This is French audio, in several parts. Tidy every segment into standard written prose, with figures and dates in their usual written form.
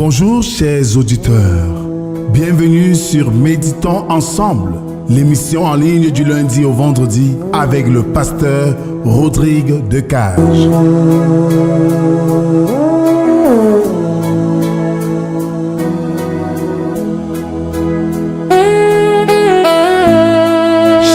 Bonjour chers auditeurs, bienvenue sur Méditons ensemble, l'émission en ligne du lundi au vendredi avec le pasteur Rodrigue Decage.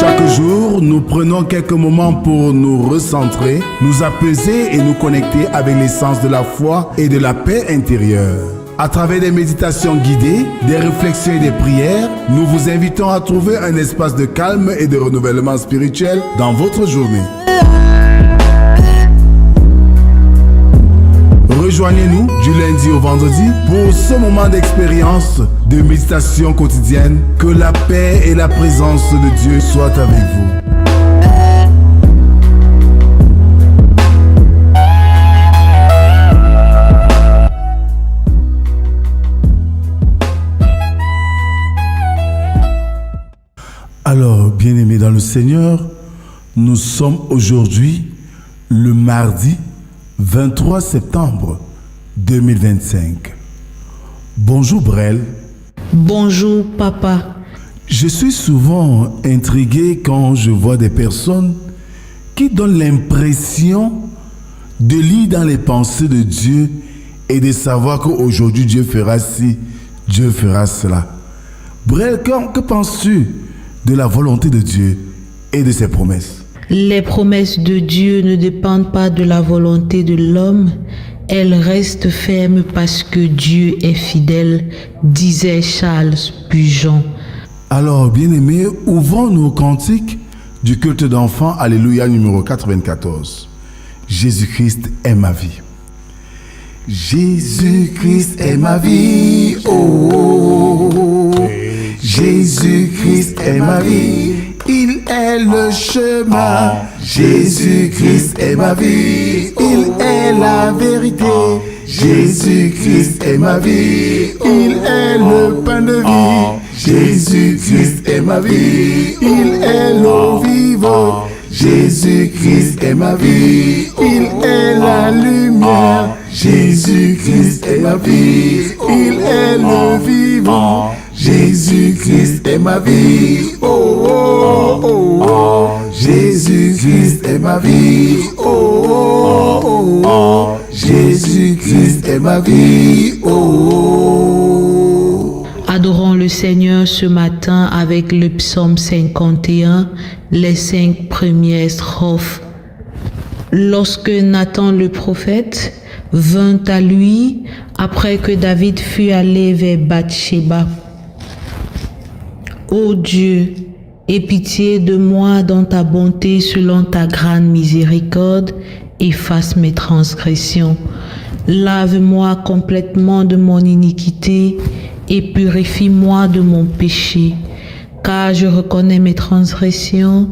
Chaque jour, nous prenons quelques moments pour nous recentrer, nous apaiser et nous connecter avec l'essence de la foi et de la paix intérieure. À travers des méditations guidées, des réflexions et des prières, nous vous invitons à trouver un espace de calme et de renouvellement spirituel dans votre journée. Rejoignez-nous du lundi au vendredi pour ce moment d'expérience de méditation quotidienne. Que la paix et la présence de Dieu soient avec vous. Alors, bien-aimés dans le Seigneur, nous sommes aujourd'hui le mardi 23 septembre 2025. Bonjour Brel. Bonjour papa. Je suis souvent intrigué quand je vois des personnes qui donnent l'impression de lire dans les pensées de Dieu et de savoir qu'aujourd'hui Dieu fera ci, Dieu fera cela. Brel, que penses-tu de la volonté de Dieu et de ses promesses? Les promesses de Dieu ne dépendent pas de la volonté de l'homme. Elles restent fermes parce que Dieu est fidèle, disait Charles Spurgeon. Alors, bien-aimés, ouvrons nos cantiques du culte d'enfants, Alléluia numéro 94. Jésus-Christ est ma vie. Jésus-Christ est ma vie, oh. Jésus-Christ est ma vie, il est le chemin. Jésus-Christ est ma vie, il est la vérité. Jésus-Christ est ma vie, il est le pain de vie. Jésus-Christ est ma vie, il est l'eau vivante. Jésus-Christ est ma vie, il est la lumière. Jésus-Christ est ma vie, il est le vivant. Jésus-Christ est ma vie, oh, oh, oh, oh. Jésus-Christ est ma vie, oh, oh, oh, oh. Jésus-Christ est ma vie, oh, oh. Adorons le Seigneur ce matin avec le psaume 51, les 5 premières strophes. Lorsque Nathan le prophète vint à lui, après que David fut allé vers Bathsheba. Ô Dieu, aie pitié de moi dans ta bonté selon ta grande miséricorde, efface mes transgressions. Lave-moi complètement de mon iniquité et purifie-moi de mon péché, car je reconnais mes transgressions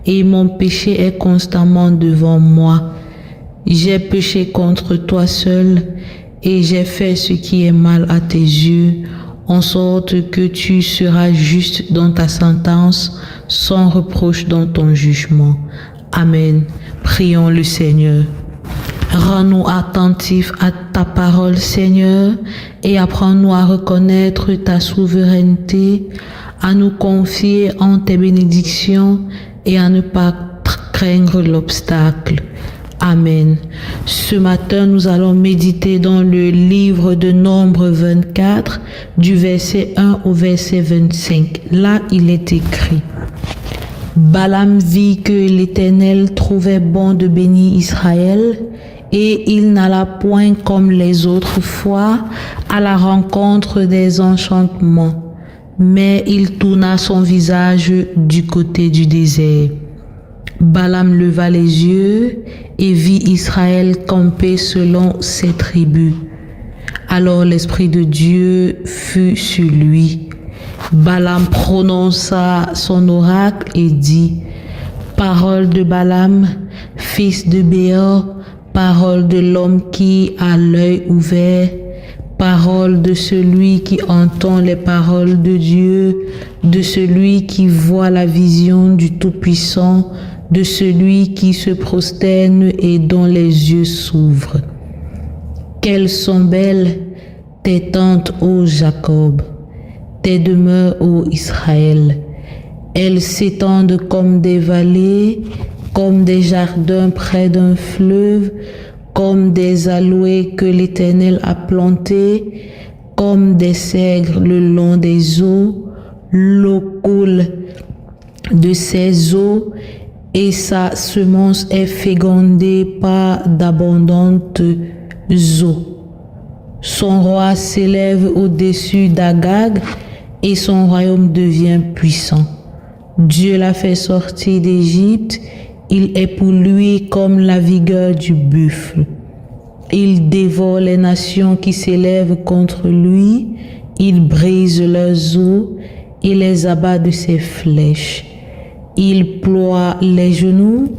et mon péché est constamment devant moi. J'ai péché contre toi seul et j'ai fait ce qui est mal à tes yeux, en sorte que tu seras juste dans ta sentence, sans reproche dans ton jugement. Amen. Prions le Seigneur. Rends-nous attentifs à ta parole, Seigneur, et apprends-nous à reconnaître ta souveraineté, à nous confier en tes bénédictions et à ne pas craindre l'obstacle. Amen. Ce matin, nous allons méditer dans le livre de Nombre 24, du verset 1 au verset 25. Là, il est écrit: Balaam vit que l'Éternel trouvait bon de bénir Israël, et il n'alla point comme les autres fois à la rencontre des enchantements, mais il tourna son visage du côté du désert. Balaam leva les yeux et vit Israël camper selon ses tribus. Alors l'Esprit de Dieu fut sur lui. Balaam prononça son oracle et dit: Parole de Balaam, fils de Béor, parole de l'homme qui a l'œil ouvert, parole de celui qui entend les paroles de Dieu, de celui qui voit la vision du Tout-Puissant, de celui qui se prosterne et dont les yeux s'ouvrent. Qu'elles sont belles, tes tentes, ô Jacob, tes demeures, ô Israël. Elles s'étendent comme des vallées, comme des jardins près d'un fleuve, comme des aloés que l'Éternel a plantés, comme des cèdres le long des eaux. L'eau coule de ses eaux et sa semence est fécondée par d'abondantes eaux. Son roi s'élève au-dessus d'Agag et son royaume devient puissant. Dieu l'a fait sortir d'Égypte, il est pour lui comme la vigueur du buffle. Il dévore les nations qui s'élèvent contre lui, il brise leurs os et les abat de ses flèches. Il ploie les genoux,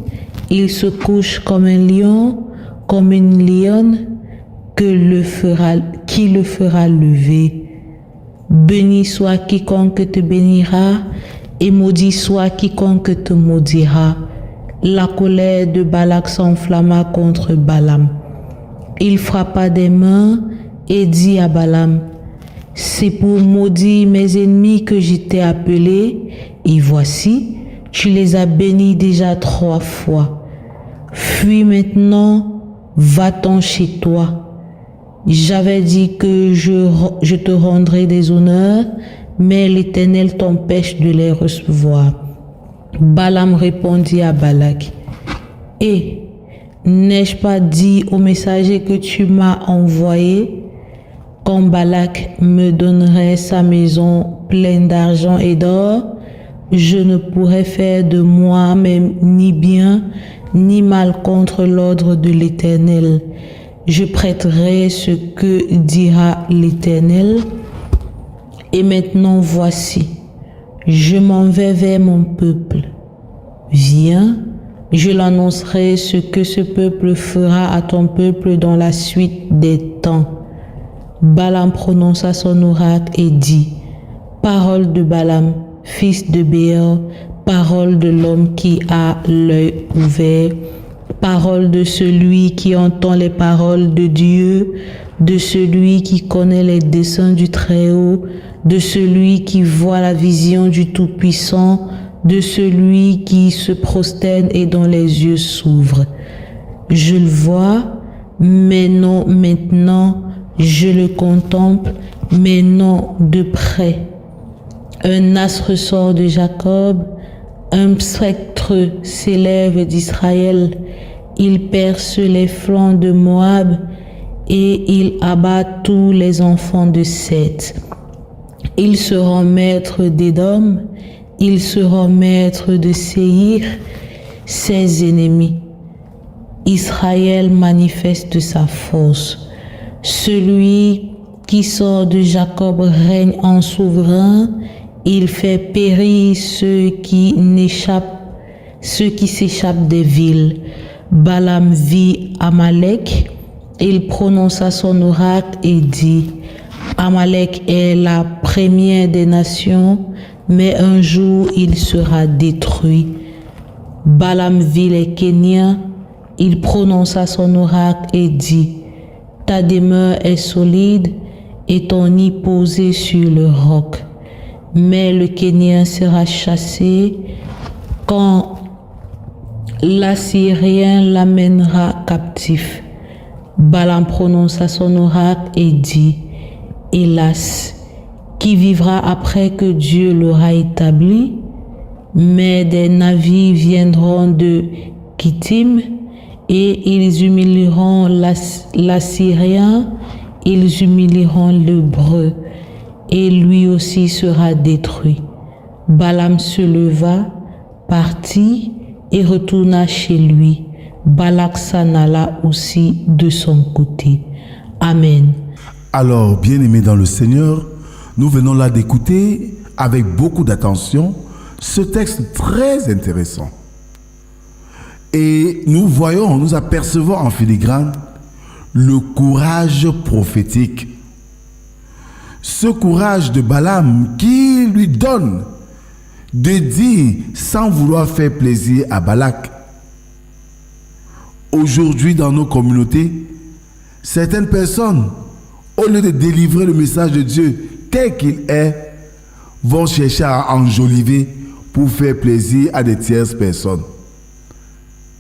il se couche comme un lion, comme une lionne, qui le fera lever. Béni soit quiconque te bénira, et maudit soit quiconque te maudira. La colère de Balak s'enflamma contre Balaam. Il frappa des mains et dit à Balaam, « C'est pour maudire mes ennemis que je t'ai appelé, et voici, tu les as bénis déjà 3 fois. Fuis maintenant, va-t'en chez toi. J'avais dit que je te rendrai des honneurs, mais l'Éternel t'empêche de les recevoir. » Balaam répondit à Balak, « Eh, n'ai-je pas dit au messager que tu m'as envoyé, quand Balak me donnerait sa maison pleine d'argent et d'or, je ne pourrais faire de moi-même ni bien ni mal contre l'ordre de l'Éternel. Je prêterai ce que dira l'Éternel. Et maintenant voici, je m'en vais vers mon peuple. Viens, je l'annoncerai ce que ce peuple fera à ton peuple dans la suite des temps. » Balaam prononça son oracle et dit, « Parole de Balaam, fils de Béor, parole de l'homme qui a l'œil ouvert, parole de celui qui entend les paroles de Dieu, de celui qui connaît les desseins du Très-Haut, de celui qui voit la vision du Tout-Puissant, de celui qui se prosterne et dont les yeux s'ouvrent. Je le vois, mais non maintenant, je le contemple, mais non de près. Un astre sort de Jacob, un spectre s'élève d'Israël. Il perce les flancs de Moab et il abat tous les enfants de Seth. Il se rend maître d'Édom, il se rend maître de Séhir, ses ennemis. Israël manifeste sa force. Celui qui sort de Jacob règne en souverain, il fait périr ceux qui s'échappent des villes. Balaam vit Amalek, il prononça son oracle et dit, Amalek est la première des nations, mais un jour il sera détruit. Balaam vit les Kéniens, il prononça son oracle et dit, ta demeure est solide et ton nid posé sur le roc. Mais le Kénien sera chassé quand l'Assyrien l'amènera captif. Balaam prononça son oracle et dit, hélas, qui vivra après que Dieu l'aura établi? Mais des navires viendront de Kittim et ils humilieront l'Assyrien, ils humilieront l'Hébreu, et lui aussi sera détruit. Balaam se leva, partit et retourna chez lui. Balak s'en alla aussi de son côté. Amen. Alors, bien-aimés dans le Seigneur, nous venons là d'écouter avec beaucoup d'attention ce texte très intéressant. Et nous voyons, nous apercevons en filigrane le courage prophétique. Ce courage de Balaam qui lui donne de dire sans vouloir faire plaisir à Balak. Aujourd'hui dans nos communautés, certaines personnes au lieu de délivrer le message de Dieu tel qu'il est, vont chercher à enjoliver pour faire plaisir à des tierces personnes.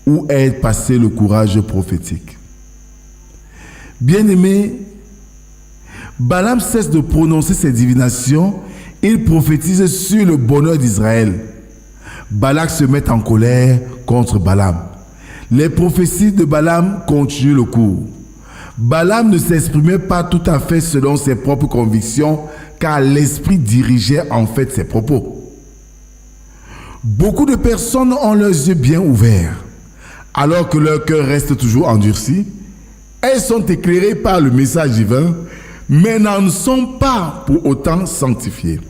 Où est passé le courage prophétique? Bien-aimé, Balaam cesse de prononcer ses divinations. Il prophétise sur le bonheur d'Israël. Balak se met en colère contre Balaam. Les prophéties de Balaam continuent le cours. Balaam ne s'exprimait pas tout à fait selon ses propres convictions, car l'esprit dirigeait en fait ses propos. Beaucoup de personnes ont leurs yeux bien ouverts, alors que leur cœur reste toujours endurci. Elles sont éclairées par le message divin, mais n'en sont pas pour autant sanctifiées.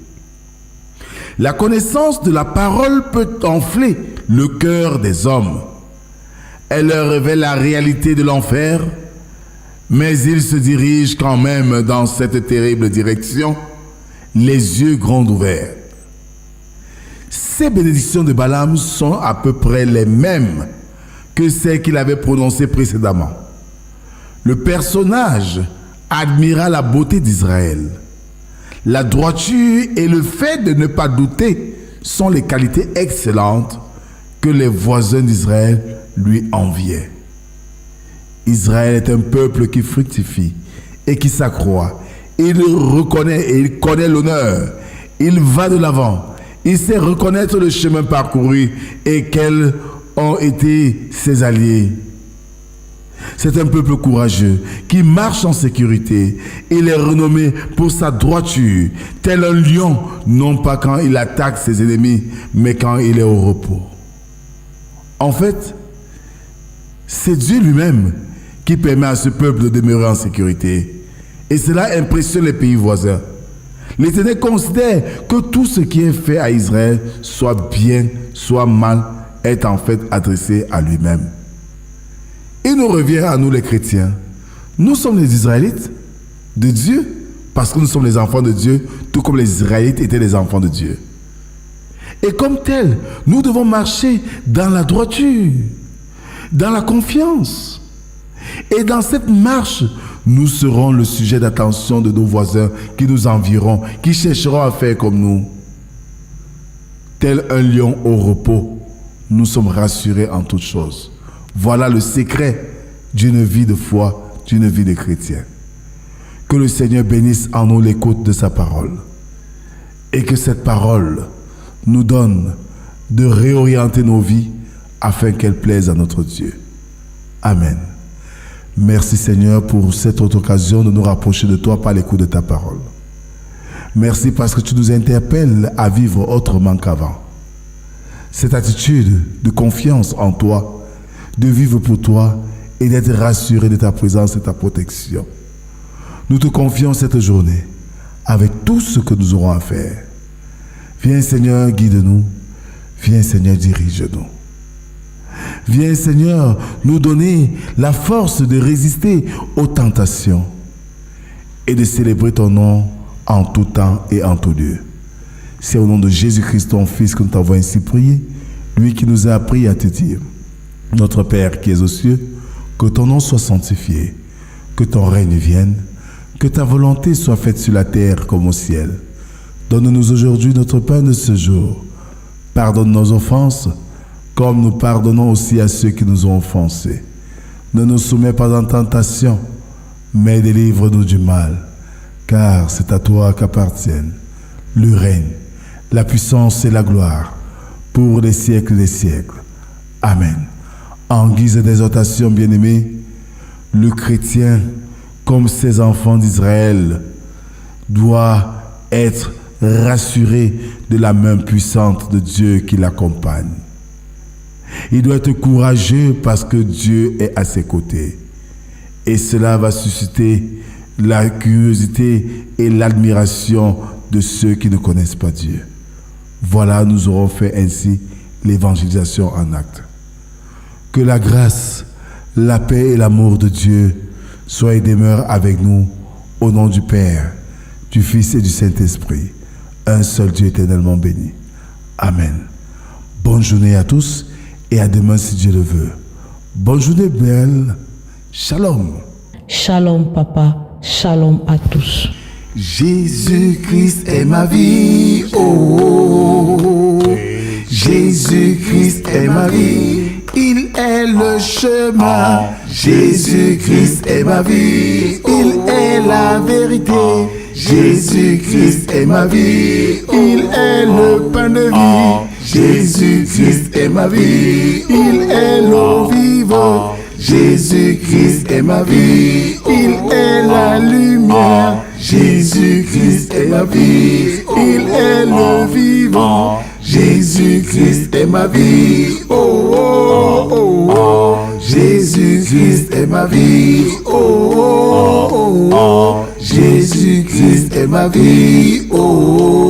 La connaissance de la parole peut enfler le cœur des hommes. Elle leur révèle la réalité de l'enfer, mais ils se dirigent quand même dans cette terrible direction, les yeux grands ouverts. Ces bénédictions de Balaam sont à peu près les mêmes que celles qu'il avait prononcées précédemment. Le personnage admira la beauté d'Israël. La droiture et le fait de ne pas douter sont les qualités excellentes que les voisins d'Israël lui enviaient. Israël est un peuple qui fructifie et qui s'accroît. Il reconnaît et il connaît l'honneur. Il va de l'avant. Il sait reconnaître le chemin parcouru et quels ont été ses alliés. C'est un peuple courageux qui marche en sécurité. Il est renommé pour sa droiture, tel un lion, non pas quand il attaque ses ennemis, mais quand il est au repos. En fait, c'est Dieu lui-même qui permet à ce peuple de demeurer en sécurité. Et cela impressionne les pays voisins. L'Éternel considère que tout ce qui est fait à Israël, soit bien, soit mal, est en fait adressé à lui-même. Il nous revient à nous les chrétiens. Nous sommes les Israélites de Dieu parce que nous sommes les enfants de Dieu, tout comme les Israélites étaient les enfants de Dieu. Et comme tels, nous devons marcher dans la droiture, dans la confiance. Et dans cette marche, nous serons le sujet d'attention de nos voisins qui nous envieront, qui chercheront à faire comme nous. Tel un lion au repos, nous sommes rassurés en toutes choses. Voilà le secret d'une vie de foi, d'une vie de chrétien. Que le Seigneur bénisse en nous l'écoute de sa parole. Et que cette parole nous donne de réorienter nos vies afin qu'elle plaise à notre Dieu. Amen. Merci Seigneur pour cette autre occasion de nous rapprocher de toi par l'écoute de ta parole. Merci parce que tu nous interpelles à vivre autrement qu'avant. Cette attitude de confiance en toi, de vivre pour toi et d'être rassuré de ta présence et de ta protection. Nous te confions cette journée avec tout ce que nous aurons à faire. Viens Seigneur, guide-nous. Viens Seigneur, dirige-nous. Viens Seigneur, nous donner la force de résister aux tentations et de célébrer ton nom en tout temps et en tout lieu. C'est au nom de Jésus-Christ, ton Fils, que nous t'avons ainsi prié, lui qui nous a appris à te dire: Notre Père qui es aux cieux, que ton nom soit sanctifié, que ton règne vienne, que ta volonté soit faite sur la terre comme au ciel. Donne-nous aujourd'hui notre pain de ce jour. Pardonne nos offenses, comme nous pardonnons aussi à ceux qui nous ont offensés. Ne nous soumets pas en tentation, mais délivre-nous du mal, car c'est à toi qu'appartiennent le règne, la puissance et la gloire, pour les siècles des siècles. Amen. En guise d'exhortation, bien-aimés, le chrétien, comme ses enfants d'Israël, doit être rassuré de la main puissante de Dieu qui l'accompagne. Il doit être courageux parce que Dieu est à ses côtés. Et cela va susciter la curiosité et l'admiration de ceux qui ne connaissent pas Dieu. Voilà, nous aurons fait ainsi l'évangélisation en acte. Que la grâce, la paix et l'amour de Dieu soient et demeurent avec nous au nom du Père, du Fils et du Saint-Esprit, un seul Dieu éternellement béni. Amen. Bonne journée à tous et à demain si Dieu le veut. Bonne journée belle. Shalom. Shalom, papa. Shalom à tous. Jésus-Christ est ma vie, oh, Jésus-Christ est ma vie, il est le chemin. Jésus-Christ est ma vie, il est la vérité. Jésus-Christ est ma vie, il est le pain de vie. Jésus-Christ est ma vie, il est l'eau vivante. Jésus-Christ est ma vie, il est la lumière. Jésus-Christ est ma vie, il est le vivant. Jésus-Christ est ma vie, oh, oh, oh, oh. Jésus-Christ est ma vie, oh, oh, oh, oh. Jésus-Christ est ma vie, oh, oh.